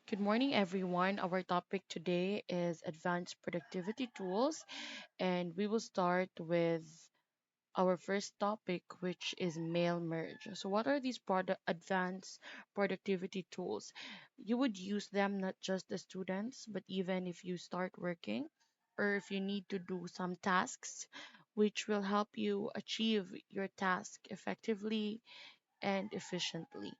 Good morning, everyone. Our topic today is advanced productivity tools, and we will start with our first topic, which is mail merge. So, what are these advanced productivity tools? You would use them not just as students, but even if you start working or if you need to do some tasks, which will help you achieve your task effectively and efficiently.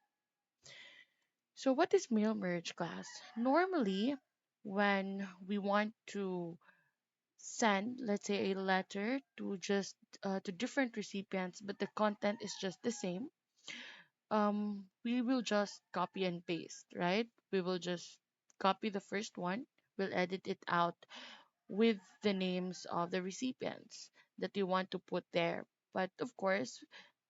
So, what is mail merge class? Normally, when we want to send, let's say, a letter to to different recipients, but the content is just the same, we will just copy and paste, right? We will just copy the first one, we'll edit it out with the names of the recipients that you want to put there. But of course,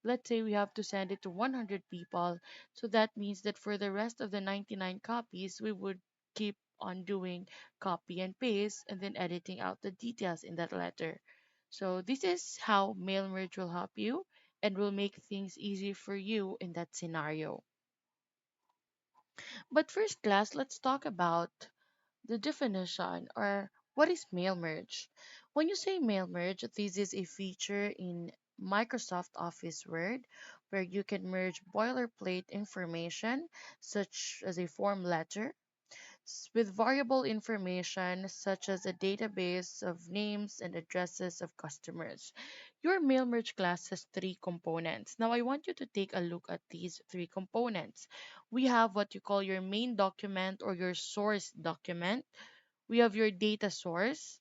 let's say we have to send it to 100 people. So that means that for the rest of the 99 copies, we would keep on doing copy and paste and then editing out the details in that letter. So this is how mail merge will help you and will make things easy for you in that scenario. But first, class, let's talk about the definition or what is mail merge? When you say mail merge, this is a feature in Microsoft Office Word where you can merge boilerplate information such as a form letter with variable information such as a database of names and addresses of customers. Your mail merge class has three components. Now, I want you to take a look at these three components. We have what you call your main document or your source document. We have your data source,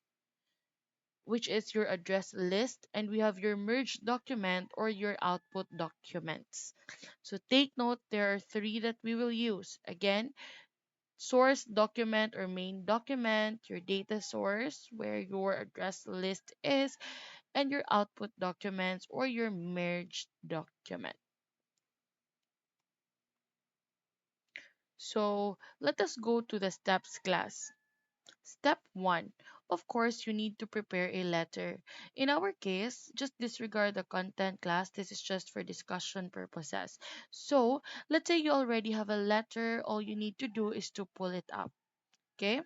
which is your address list, and we have your merge document or your output documents. So take note, there are three that we will use. Again, source document or main document, your data source, where your address list is, and your output documents or your merge document. So let us go to the steps class. Step 1. Of course, you need to prepare a letter. In our case, just disregard the content class. This is just for discussion purposes. So, let's say you already have a letter. All you need to do is to pull it up. Okay?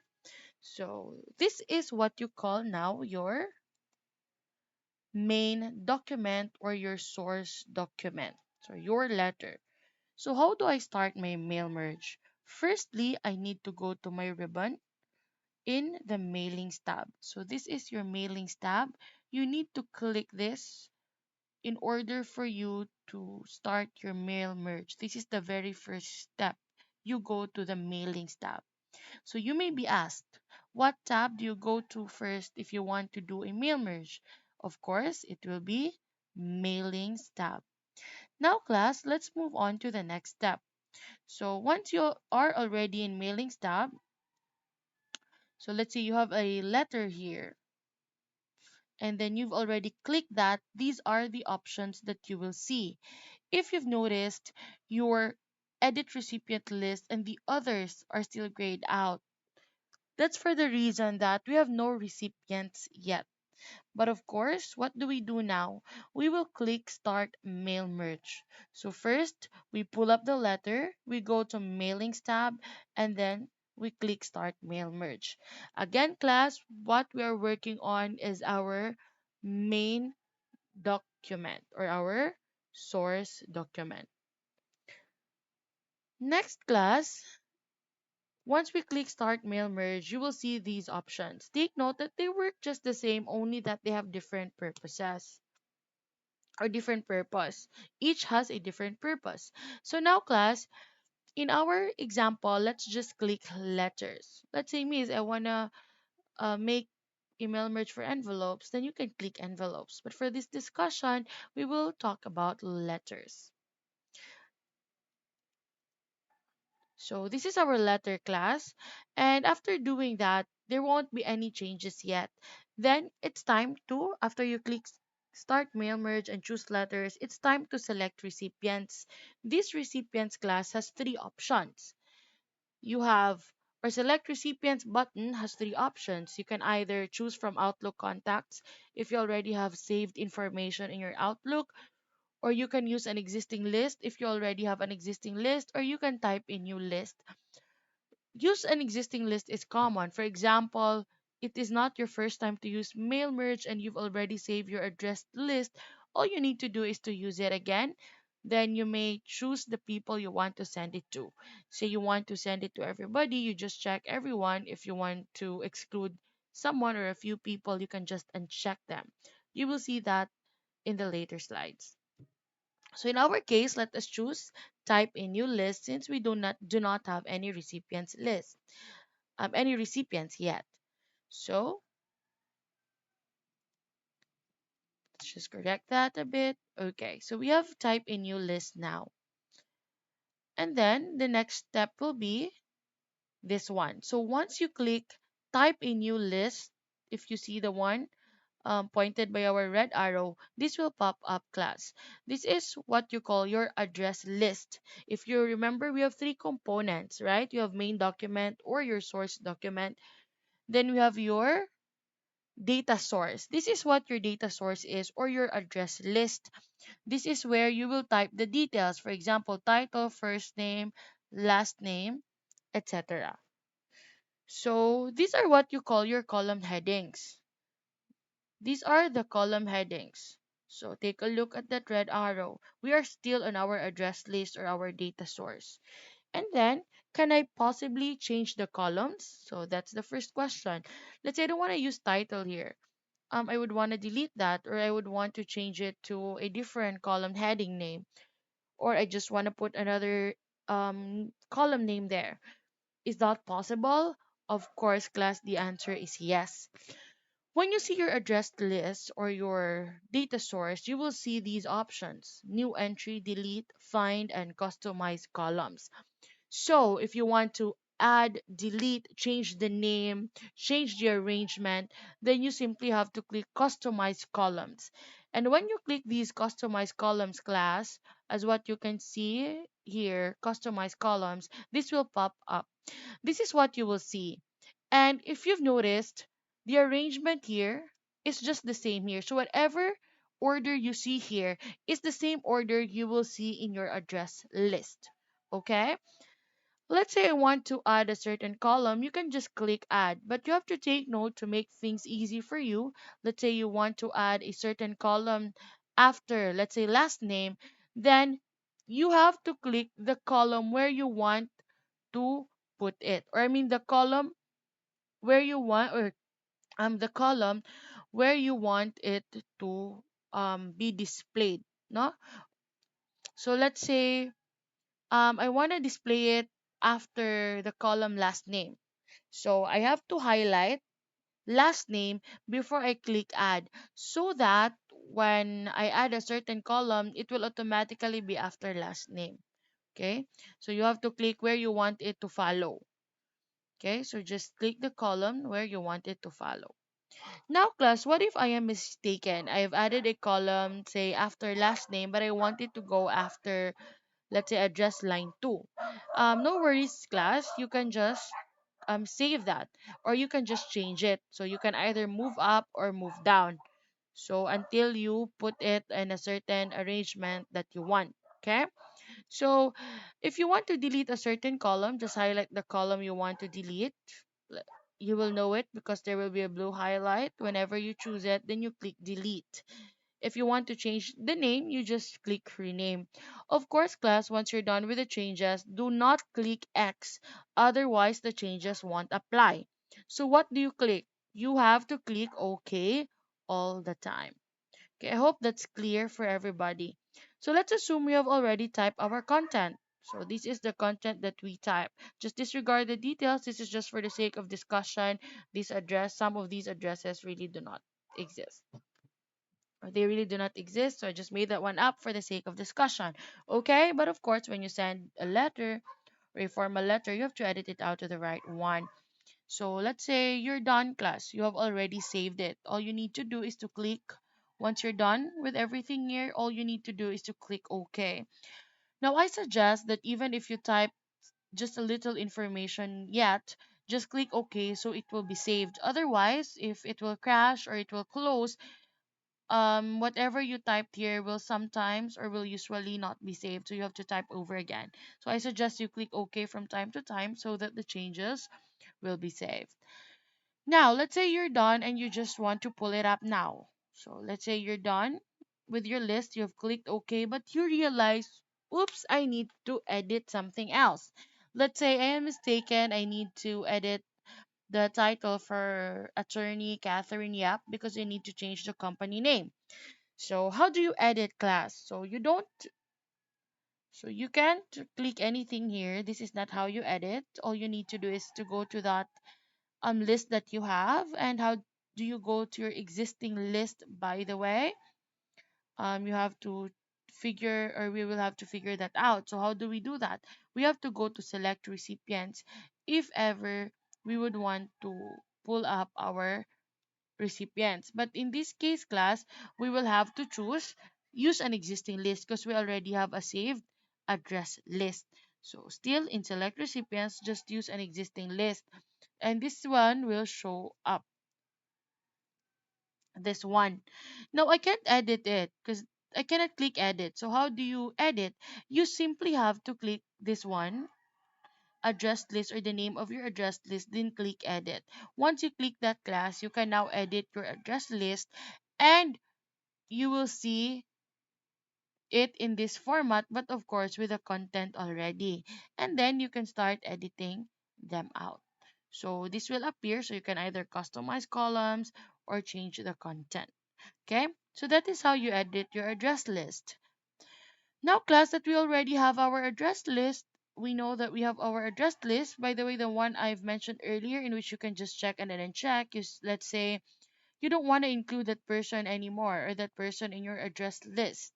So, this is what you call now your main document or your source document. So, your letter. So, how do I start my mail merge? Firstly, I need to go to my ribbon in the mailings tab. So this is your mailings tab. You need to click this in order for you to start your mail merge. This is the very first step. You go to the mailings tab. So you may be asked, what tab do you go to first if you want to do a mail merge? Of course, it will be mailings tab. Now class, let's move on to the next step. So once you are already in mailings tab, so let's say you have a letter here and then you've already clicked that, these are the options that you will see. If you've noticed, your edit recipient list and the others are still grayed out. That's for the reason that we have no recipients yet. But of course, what do we do now? We will click Start Mail Merge. So first, we pull up the letter, we go to Mailings tab, and then we click Start Mail Merge. Again, class, what we are working on is our main document or our source document. Next class, once we click Start Mail Merge, you will see these options. Take note that they work just the same, only that they have different purposes or different purpose. Each has a different purpose. So now class, in our example, let's just click letters. Let's say, Miss, I want to make email merge for envelopes, then you can click envelopes. But for this discussion, we will talk about letters. So this is our letter class. And after doing that, there won't be any changes yet. Then it's time to, after you click start mail merge and choose letters, it's time to select recipients. This recipients class has three options. You have or select recipients button has three options. You can either choose from Outlook contacts if you already have saved information in your Outlook, or you can use an existing list if you already have an existing list, or you can type a new list. use an existing list is common. For example, it is not your first time to use mail merge and you've already saved your addressed list. All you need to do is to use it again. Then you may choose the people you want to send it to. Say you want to send it to everybody, you just check everyone. If you want to exclude someone or a few people, you can just uncheck them. You will see that in the later slides. So in our case, let us choose type a new list since we do not have any recipients yet. So let's just correct that a bit. Okay, so we have type a new list now. And then the next step will be this one. So once you click type a new list, if you see the one pointed by our red arrow, this will pop up class. This is what you call your address list. If you remember, we have three components, right? You have main document or your source document. Then we have your data source. This is what your data source is or your address list. This is where you will type the details. For example, title, first name, last name, etc. So these are what you call your column headings. These are the column headings. So take a look at that red arrow. We are still on our address list or our data source. And then, can I possibly change the columns? So that's the first question. Let's say I don't want to use title here. I would want to delete that, or I would want to change it to a different column heading name, or I just want to put another column name there. Is that possible? Of course, class, the answer is yes. When you see your addressed list or your data source, you will see these options: new entry, delete, find, and customize columns. So if you want to add, delete, change the name, change the arrangement, then you simply have to click customize columns. And when you click these customize columns class, as what you can see here, customize columns, this will pop up. This is what you will see. And if you've noticed, the arrangement here is just the same here. So whatever order you see here is the same order you will see in your address list. Okay? Let's say I want to add a certain column, you can just click add, but you have to take note to make things easy for you. Let's say you want to add a certain column after, let's say, last name, then you have to click the column where you want to put it. Or I mean the column where you want or the column where you want it to be displayed, no? So let's say I want to display it after the column last name. So I have to highlight last name before I click add so that when I add a certain column, it will automatically be after last name. Okay, so you have to click where you want it to follow. Okay, so just click the column where you want it to follow. Now, class, what if I am mistaken? I've added a column, say, after last name, but I want it to go after, let's say, address line 2. No worries, class. You can just save that, or you can just change it. So you can either move up or move down. So until you put it in a certain arrangement that you want. Okay? So if you want to delete a certain column, just highlight the column you want to delete. L- You will know it because there will be a blue highlight. Whenever you choose it, then you click delete. If you want to change the name, you just click rename. Of course, class, once you're done with the changes, do not click X. Otherwise, the changes won't apply. So what do you click? You have to click OK all the time. Okay, I hope that's clear for everybody. So let's assume we have already typed our content. So this is the content that we type. Just disregard the details. This is just for the sake of discussion. Some of these addresses really do not exist. Or they really do not exist. So I just made that one up for the sake of discussion. Okay, but of course, when you send a letter or a formal letter, you have to edit it out to the right one. So let's say you're done, class. You have already saved it. All you need to do is to click. Once you're done with everything here, all you need to do is to click OK. Now, I suggest that even if you type just a little information yet, just click OK so it will be saved. Otherwise, if it will crash or it will close, whatever you typed here will sometimes or will usually not be saved, so you have to type over again. So I suggest you click OK from time to time so that the changes will be saved. Now, let's say you're done and you just want to pull it up now. So let's say you're done with your list, you've clicked OK, but you realize, oops, I need to edit something else. Let's say I am mistaken, I need to edit the title for attorney Catherine Yap because you need to change the company name. So how do you edit, class? So you can't click anything here. This is not how you edit. All you need to do is to go to that list that you have. And how do you go to your existing list, by the way? You have to figure, or we will have to figure that out. So how do we do that? We have to go to select recipients if ever we would want to pull up our recipients. But in this case, class, we will have to choose use an existing list because we already have a saved address list. So still in select recipients, just use an existing list. And this one will show up. This one. Now I can't edit it because I cannot click edit. So how do you edit? You simply have to click this one, address list, or the name of your address list, then click edit. Once you click that, class, you can now edit your address list, and you will see it in this format, but of course with the content already. And then you can start editing them out. So this will appear, so you can either customize columns or change the content. Okay, so that is how you edit your address list. Now, class, that we already have our address list, we know that we have our address list. By the way, the one I've mentioned earlier, in which you can just check and then uncheck, is, let's say you don't want to include that person anymore, or that person in your address list.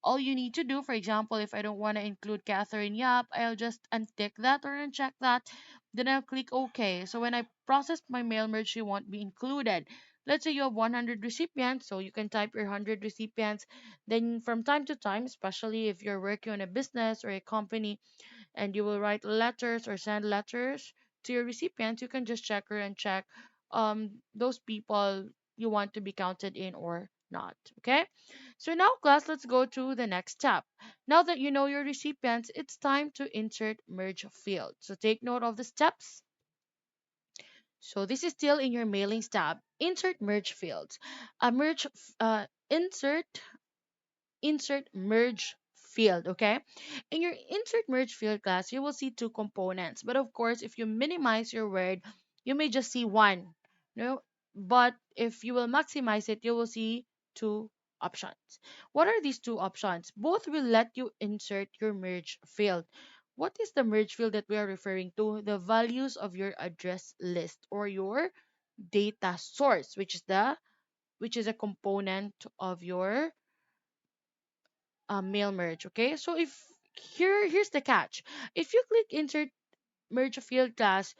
All you need to do, for example, if I don't want to include Catherine Yap, I'll just untick that or uncheck that. Then I'll click OK. So when I process my mail merge, she won't be included. Let's say you have 100 recipients, so you can type your 100 recipients. Then from time to time, especially if you're working on a business or a company, and you will write letters or send letters to your recipients, you can just check her and check those people you want to be counted in or not. Okay, so now, class, let's go to the next step. Now that you know your recipients, it's time to insert merge field. So take note of the steps. So this is still in your mailings tab. Insert merge fields. Insert merge field. Okay, in your insert merge field, class, you will see two components, but of course if you minimize your word, you may just see one. No, but if you will maximize it, you will see two options. What are these two options? Both will let you insert your merge field. What is the merge field that we are referring to? The values of your address list or your data source, which is a component of your mail merge. Okay, so if here's the catch. If you click insert merge field, class,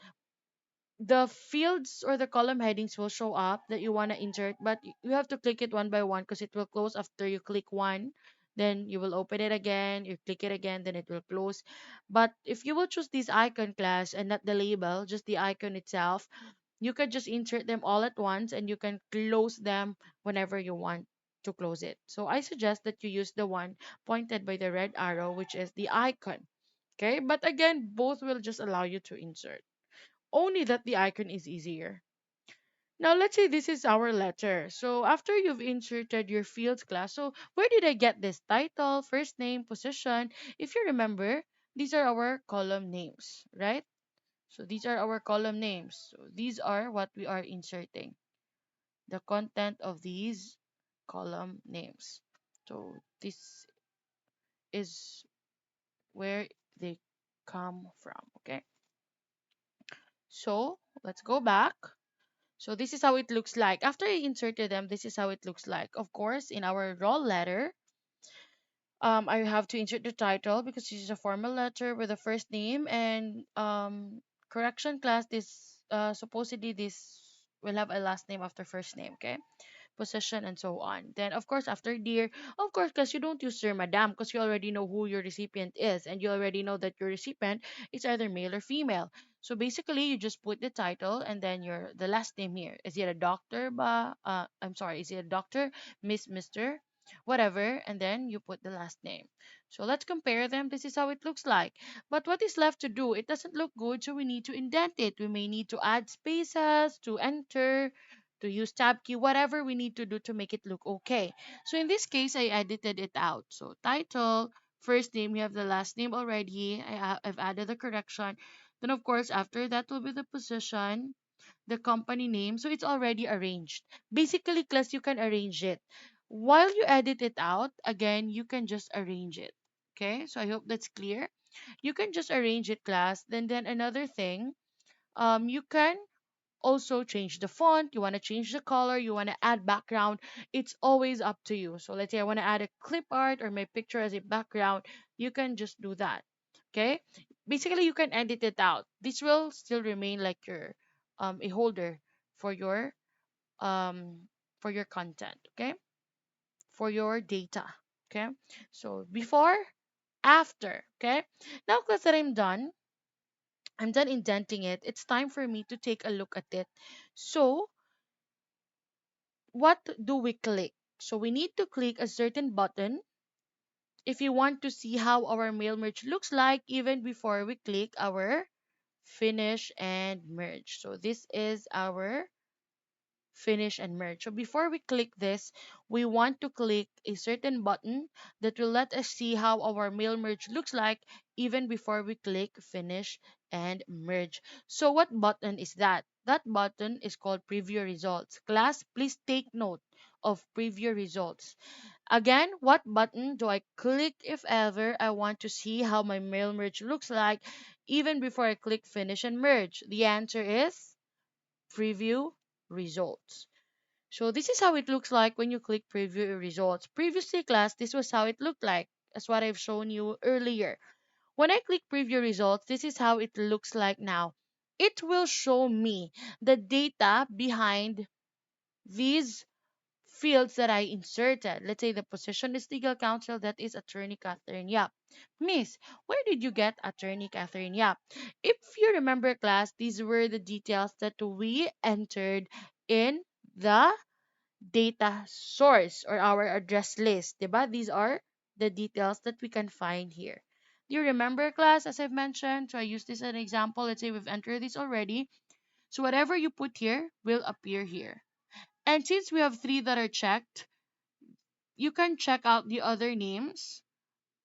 the fields or the column headings will show up that you want to insert, but you have to click it one by one because it will close after you click one. Then you will open it again, you click it again, then it will close. But if you will choose this icon, class, and not the label, just the icon itself, you can just insert them all at once and you can close them whenever you want to close it. So I suggest that you use the one pointed by the red arrow, which is the icon. Okay, but again, both will just allow you to insert, only that the icon is easier. Now let's say this is our letter. So after you've inserted your fields, class, so where did I get this? Title, first name, position. If you remember, these are our column names, right? So these are our column names. So these are what we are inserting, the content of these column names. So this is where they come from. Okay. So let's go back. So this is how it looks like. After I inserted them, this is how it looks like. Of course, in our raw letter, I have to insert the title because this is a formal letter with a first name, and correction, class, this supposedly this will have a last name after first name, okay? Position and so on. Then of course after dear, of course, because you don't use sir, madam, because you already know who your recipient is, and you already know that your recipient is either male or female. So basically, you just put the title and then the last name here. Is it a doctor? I'm sorry. Is it a doctor, Miss, Mister, whatever? And then you put the last name. So let's compare them. This is how it looks like. But what is left to do? It doesn't look good, so we need to indent it. We may need to add spaces to enter, to use tab key, whatever we need to do to make it look okay. So in this case, I edited it out. So title, first name, you have the last name already. I've added the correction. Then of course, after that will be the position, the company name. So it's already arranged. Basically, class, you can arrange it. While you edit it out, again, you can just arrange it. Okay, so I hope that's clear. You can just arrange it, class. Then another thing, you can also change the font, you want to change the color, you want to add background. It's always up to you. So let's say I want to add a clip art or my picture as a background, you can just do that. Okay, basically you can edit it out. This will still remain like your a holder for your um for your content. Okay, for your data. Okay, so before, after. Okay, now class, that I'm done indenting it, it's time for me to take a look at it. So what do we click? So we need to click a certain button if you want to see how our mail merge looks like even before we click our finish and merge. So this is our finish and merge. So before we click this, we want to click a certain button that will let us see how our mail merge looks like even before we click finish and merge. So what button is that? That button is called preview results. Class, please take note of preview results. Again, what button do I click if ever I want to see how my mail merge looks like even before I click finish and merge? The answer is preview results. So this is how it looks like when you click preview results. Previously, class, this was how it looked like, as what I've shown you earlier. When I click preview results, this is how it looks like now. It will show me the data behind these fields that I inserted. Let's say the position is legal counsel, that is Attorney Catherine Yap. Miss, where did you get Attorney Catherine Yap? If you remember, class, these were the details that we entered in the data source or our address list, diba? These are the details that we can find here. Do you remember, class, as I've mentioned? So I use this as an example. Let's say we've entered this already. So whatever you put here will appear here. And since we have three that are checked, you can check out the other names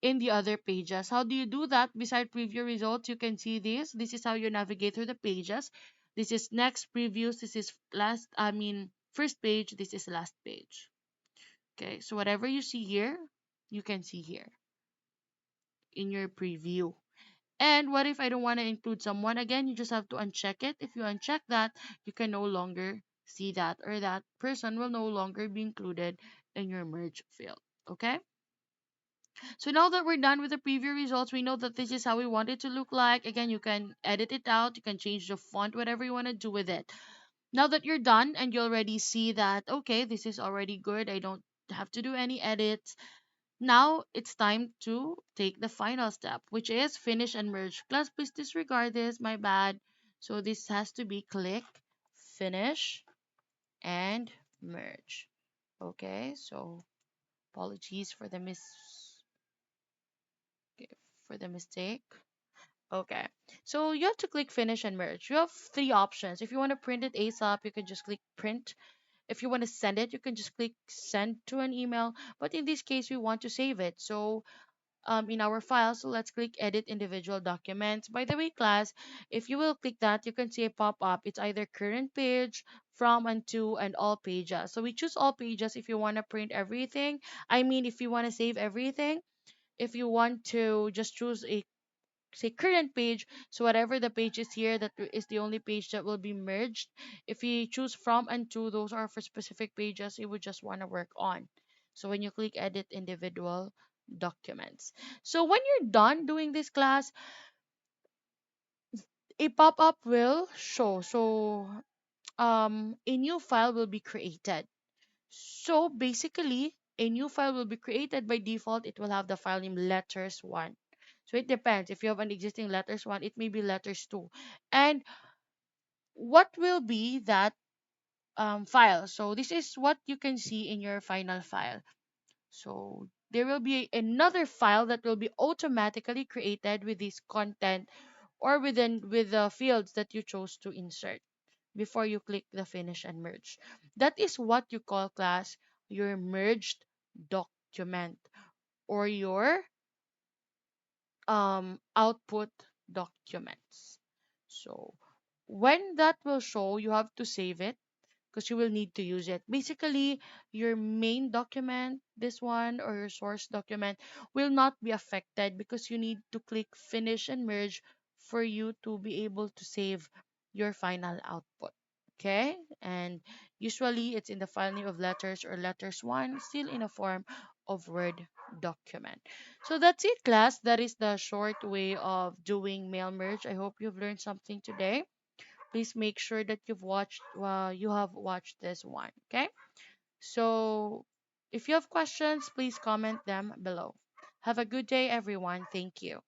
in the other pages. How do you do that? Beside preview results, you can see this. This is how you navigate through the pages. This is next previews. This is first page. This is last page. Okay, so whatever you see here, you can see here in your preview. And what if I don't want to include someone? Again, you just have to uncheck it. If you uncheck that, you can no longer see that, or that person will no longer be included in your merge field. Okay? So now that we're done with the preview results, we know that this is how we want it to look like. Again, you can edit it out, you can change the font, whatever you want to do with it. Now that you're done and you already see that, okay, this is already good, I don't have to do any edits. Now it's time to take the final step, which is finish and merge. Class, please disregard this, my bad. So this has to be click, finish, and merge. Okay, so apologies for the for the mistake. Okay, so you have to click finish and merge. You have three options. If you want to print it ASAP, you can just click print. If you want to send it, you can just click send to an email. But in this case, we want to save it. So in our file, so let's click edit individual documents. By the way, class, if you will click that, you can see a pop-up. It's either current page, from and to, and all pages. So we choose all pages if you want to print everything. If you want to save everything. If you want to just choose a say current page, so whatever the page is here, that is the only page that will be merged. If you choose from and to, those are for specific pages you would just want to work on. So when you click edit individual documents, so when you're done doing this, class, a pop-up will show. So a new file will be created. So basically, a new file will be created. By default, it will have the file name letters 1. So it depends. If you have an existing letters one, it may be letters two. And what will be that file? So this is what you can see in your final file. So there will be another file that will be automatically created with this content or with the fields that you chose to insert before you click the finish and merge. That is what you call, class, your merged document or your output documents. So when that will show, you have to save it because you will need to use it. Basically, your main document, this one, or your source document, will not be affected because you need to click finish and merge for you to be able to save your final output. Okay? And usually it's in the file name of letters or letters one, still in a form of Word document. So that's it, class. That is the short way of doing mail merge. I hope you've learned something today. Please make sure that you have watched this one. Okay, so if you have questions, please comment them below. Have a good day, everyone. Thank you.